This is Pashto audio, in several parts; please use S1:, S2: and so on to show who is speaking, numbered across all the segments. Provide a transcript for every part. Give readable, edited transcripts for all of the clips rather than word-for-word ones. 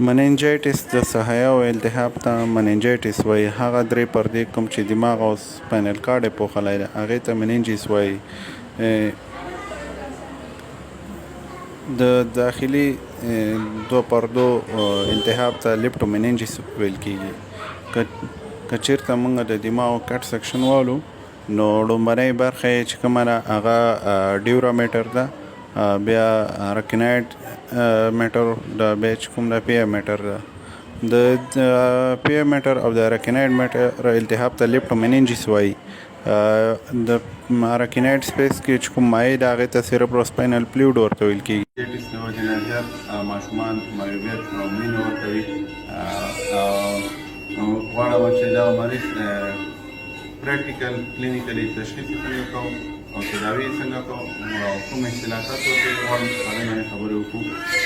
S1: مننجایټس د سحایه او التهاب ته مننجایټس وایي. هغه درې پردې کوم چې دماغ او سپاینل کارډ یې پوښلی دی هغې ته مننجیس وایي. د داخلي دوه پردو التهاب ته لیپټومننجیس ویل کېږي. که چېرته موږ د دماغ کټ سیکشن والو نو لومړنۍ برخه یې چې کومه ده هغه ډیورامیټر ده، بیا رکنایډ میټر ده، بیا چې کوم ده پی میټر ده. د پی میټر او د رکنایډ میټر التهاب ته لیپټومننجیس وایي. د رکنایډ سپیس کې چې کوم مایع ده هغې ته سیربرو سپاینل فلویډ ورته ویل کېږي. د وجې نه زیات ماشومان مایوبیت او مینه ورکوي. غواړم چې دا مریض پریکټیکل کلینیکلی تشخیص یې څنګه کوو او تداوي یې څنګه کوو او کوم اصطلاحات ورته غواړم هغې باندې خبرې وکړو.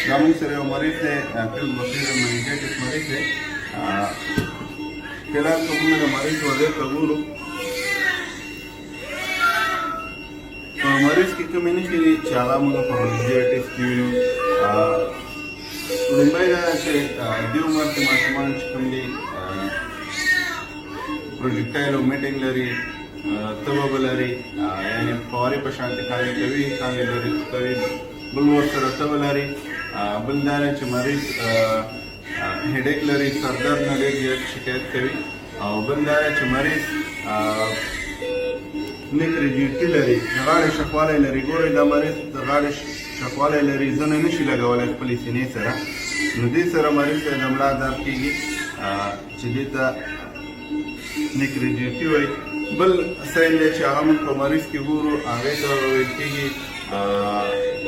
S1: دا موږ سره یو مریض دی، فیلډ بصیر مننجایټس مریض دی. فلحال که موږ د مریض وضعیت ته ګورو، په مریض کې کومې نښې دي چې هغه موږ په مننجایټس کې وینو. لومړی دا چې دې عمر کې ماشومان چې کوم دي پروجیکټایل ومیټنګ لري، تبه به لري، یعنې فوارې په شانتې کاندې کوي، کاندې لرې کوي. بل ورسره تبه لري. بل دا دی چې مریض هیډیک لري، سردرد نه ډېر زیات شکایت کوي. او بل دا دی چې مریض نیک ریجیډیټي لري، د غاړې شخوالی لري. ګورئ دا مریض د غاړې شخوالی لري، زنه نشي لګولی خپلې سینې سره. نو دې سره مریض ته د ملا درد کېږي چې دې ته نیک ریجیډیټي وایي. بل ساین دی چې هغه موږ په مریض کې ګورو هغې ته ویل کېږي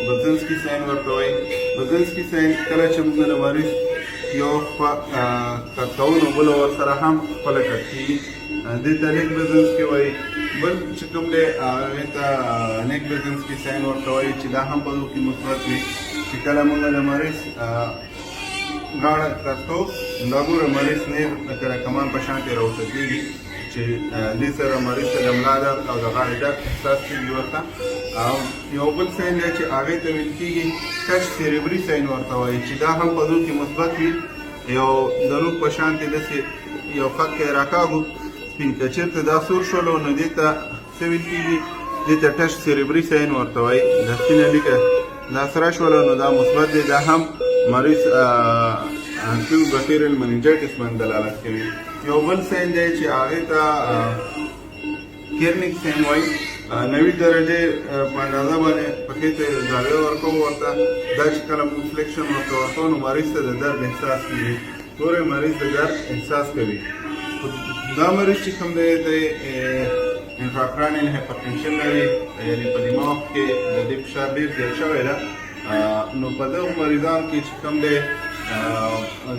S1: بزنسکي ساین ورته وایي. بزنسکي ساین کله چې موږ د مریض یو خوا کټ کوو نو بله ورسره هم خپله کټ کېږي، دې ته نیک بزنسکي وایي. بل چې کوم دی هغې ته نیک بزنسکي ساین ورته وایي چې دا هم په دو کې مثبت وي. چې کله موږ د مریض غاړه کټ کوو دا ګوره مریض نیغ لکه د کمان په شانتې راوڅڅېږي چې دې سره مریض ته د ملا درد او د غاړې درد احساس کېږي ورته. او یو بل ساین دی چې هغې ته ویل کېږي ټچ سیریبري ساین ورته وایي چې دا هم په دو کې مثبت وي. یو د نوک په شانتې داسې یو خط کې راکاږو سپین، که چېرته دا سور شولو نو دې ته څه ویل کېږي؟ دې ته ټچ سیریبري ساین ورته وایي. دا سپینه لیکه دا سره شوله نو دا مثبت دی، دا هم مریض فیلډ بصیر مننجایټس باندې دلالت کوي. یو بل ساین دی چې هغې ته کیرنیک ساین وایي. 90 درجې په اندازه باندې پښې ته زاویه ورکوو ورته. دا چې کله موږ فلیکشن ورته ورکوو نو مریض ته د درد احساس کېږي. ګورئ مریض د درد احساس کوي. دا مریض چې کوم دی د انټراکرانیل هایپرټنشن لري، یعنې په دماغ کې د دې فشار ډېر زیات شوی ده. نو په دغو مریضانو کې چې کوم دی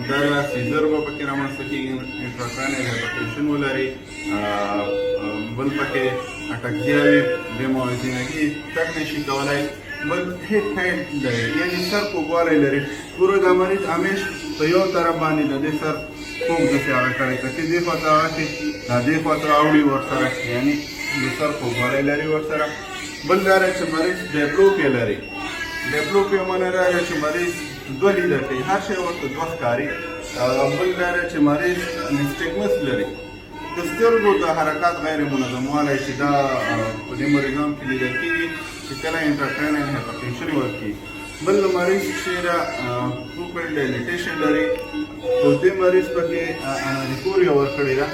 S1: دا سیزر به پکې رامنځته کېږي، انټراکرانیل هایپرټنشن ولري، بل پکې اټکزیا وي، بې موازنګي تګ نشي کولی، بل هیډ هیډ لري یعنې سر کوږوالی لري. ګورو دا مریض همیش په یو طرف باندې د دې سر کوږ داسې هغه کړی که چې دې خوا ته راشي دا دې خوا ته راوړي ورسره، یعنې د سر کوږوالی لري ورسره. بل دا دی چې مریض ډیپلوپیا لري. ډیپلوپیا معنی دا ده چې مریض دوه لیده کوي، هر شی ورته دوه ښکاري. بل دا دی چې مریض نسټګمس لري، د سترګو د حرکات غیر منظموالی چې دا په دې مریضانو کې لیدل کېږي چې کله انټراکرانیل هایپرټنشن ورکړي. بل مریض چې دا پوپل ډایلیټیشن لري، خو دې مریض پکې اناریکوریا ورکړې ده.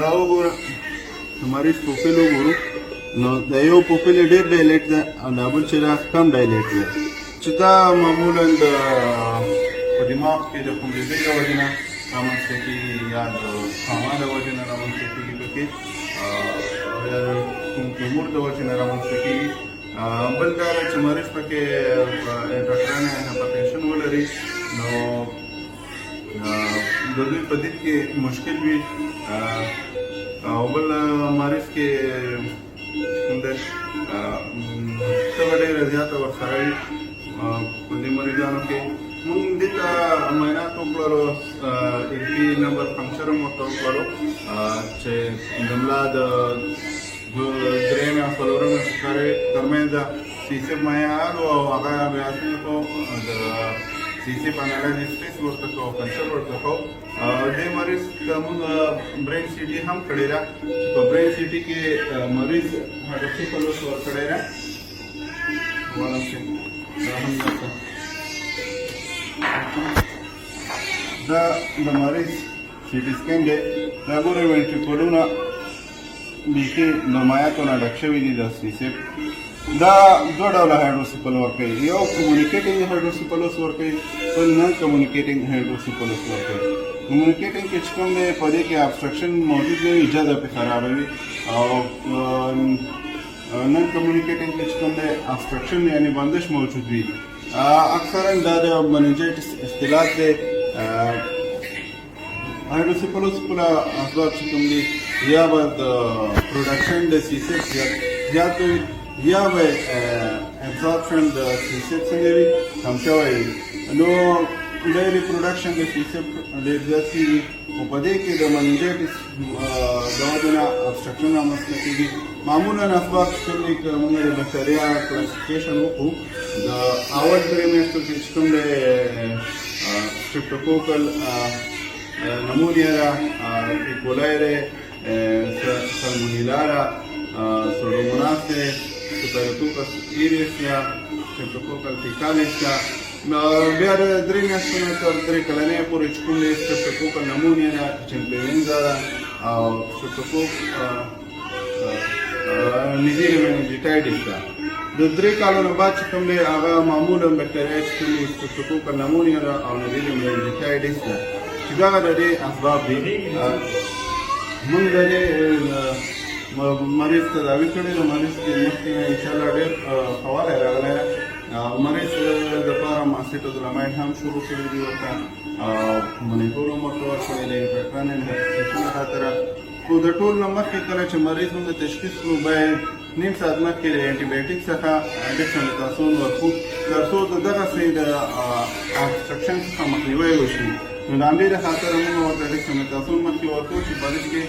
S1: دا وګوره چې مریض پوپل وګورو نو د یو پوپل یې ډېر ډایلیټ ده او دا بل چې دا کم ډایلیټ ده، چې دا معمولا د په دماغ کې د خونریزۍ د وجې نه رامنځته کېږي یا د خاما د وجې نه رامنځته کېږي پکې، یا د کوم تومور د وجې نه رامنځته کېږي. بل دا ده چې مریض پکې انټراکرانیل هایپرټنشن ولري نو د دوی په دید کې مشکل وي. او بل مریض کې کوم دی تبه ډېره زیاته ورسره وي. په دې مریضانو کې موږ دې ته معاینات وکړلو، LP نمبر فنکچر هم ورته وکړلو چې د ملا د درېیمې او څلورمې فقرې ترمنځ سیسب معیار او هغه بیا څنګه کو د CSF انالایسس ټیسټ ورته کوو کلچر ورته کوو دې مریض ته موږ برین سی ټي هم کړې ده په برین سی ټي کې مریض هایدروسیفالوس ورکړی ده دا د مریض سی ټي سکین دی دا ګورئ وینټریکولونه بیخي له مایعاتو نه ډک شوي دي د CSF دا دوه ډوله هایدروسیفل ورکوي یو کمونیکیټنګ هایدروسیفلوس ورکوي بل نن کمونیکیټنګ هایدروسیفلوس ورکوي کمونیکیټنګ کې چې کوم دی په دې کې ابسټرکشن موجود نه وي جذب یې خرابوي او نن کمونیکیټنګ کې چې کوم دی ابسټرکشن یعنې بندش موجود وي اکثرا دا د مننجایټس اختلاط دی هایدروسیفلوس خپله اسباب چې کوم دي یا به د پروډکشن د CSF زیات وي یا به ابزارپشن د CSF څنګه وي کم شوی وي نو ډېرې پروډکشن د CSF ډېر زیات کېږي خو په دې کې د مننجایټس د وجې نه ابسټرکشن رامنځته کېږي معمولا اسباب چې کوم دي که موږ د بکټریا کلاسیفیکیشن وکړو د اول درې میاشتو کې چې کوم دی سټریپټوکوکل نمونیا ده ایکولای دی سالمونیلا ده سوډوموناس دی سپایروکوکس ایریس ده سټریپټوکوکل فیکالیس ده بیا د درې میاشتو نه تر درې کلنۍ پورې چې کوم دی سټریپټوکوکل نمونیا ده چې انفلوینزا ده او سټریپټوکوک نیزیري مننجیټایټس ده د درې کالو نه بعد چې کوم دی هغه معمولا بکټریا چې کوم دی سټریپټوکوکل نمونیا ده او نیزیري مننجیټایټس ده چې دغه د دې اسباب دي موږ د دې مریض تداوي کړې ده مریض کې مخکې نه انشاءالله ډېر ښه والی راغلی ده مریض دپاره اسیټوزولاماید هم شروع کړي دي ورته مونیټور هم ورته ورکړی دی انفیکټرن انفیکشن خاطره خو د ټول نه مخکې کله چې مریض موږ تشخیص کړو باید نیم ساعت مخکې د انټي بایوټیک څخه ډیکسامتاسون ورکړو تر څو د دغسې د ابسټرکشن څخه مخنیوی وشي نو د همدې د خاطره موږ ورته ډیکسامتاسون مخکې ورکړو چې په دې کې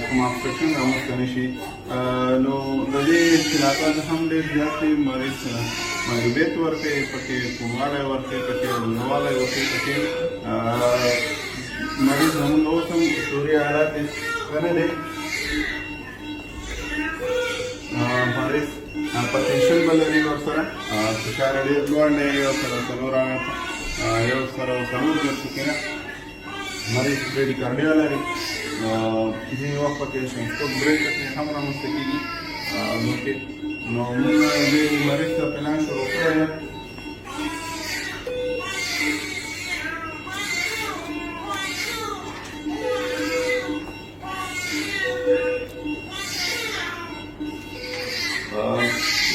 S1: کوم ابسټرکشن رامنځته نه شي نو د دې اختلافات هم ډېر زیات دي مریض محدودیت ورکوي پکې کوڼوالی ورکوي پکې ړندوالی ورکوي پکې مریض زموږ اوس هم شعوري حالات یې ښه نه دی مریض پټنشن به لري ورسره فشار یې ډېر لوړ دی یو سره څلور کې نه مریض بریډیکارډیا لري ځینې وخت پکې شنسټوک بریک هم رامنځته کېږي نو موږ دې مریض ته پلان شروع کړی دی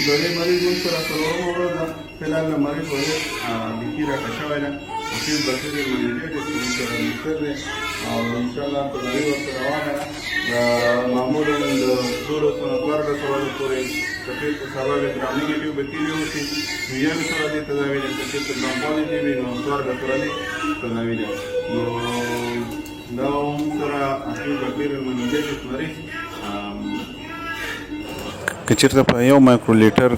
S1: د دې مریض موږ سره څلورمه ورځ ده فلحال د مریض وضعیت بیخي راښه شوی ده مفید بکټریل مننجایټس موږ سره مستر دی او انشاءالله تداوي ورته روانه ده معمولا د 1200 نه 1400 ورځو پورې تقریب په سبب یې ګرام نیګیټیو بکټیریا وشي نو یوې سره دې تداوي ده که چېرته ګرام پازیټیو وي نو 1400 سره دې تداوي ده نو دا هم سره اکیو بکټریل مننجایټس مریض
S2: که چېرته په یو مایکرولیټر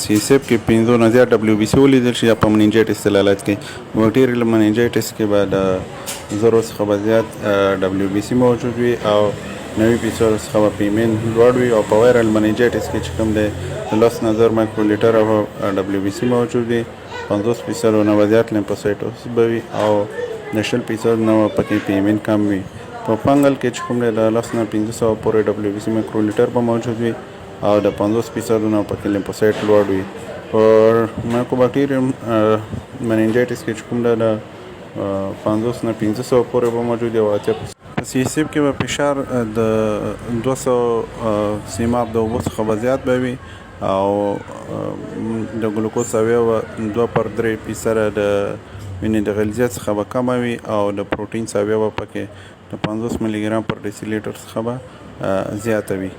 S2: CSF کې 5 نه زیات WBC ولیدل شي یا په مننجایټس دلالت کوي بکټیریل مننجایټس کې به د 0 څخه به زیات WBC موجود وي او 90% څخه به پیمن لوړ وي او په وایرل مننجایټس کې چې کوم دی 10 نه مایکرولیټر او WBC موجود وي 50% نه زیات لیمفوسایټوس به وي او 90% نه پکې پیمن کم وي په فنګل کې چې کوم دی د 10 نه 500 پورې WBC مایکرولیټر به موجود وي او د 50% نه پکې لیمفوسایټ لوړ وي پر مایکوبکټیریوم مننجایټس کې چې کوم دی د 50 نه 500 پورې به موجود وي او په CSF کې به فشار د 200 سیماب د اوبو څخه به زیات به وي او د ګلوکوز سویه به 2/3% د وینې د غلیظیت څخه به کمه وي او د پروټین سویه به پکې د 50 ملي ګرام پر ډیسي لیټر څخه به زیاته وي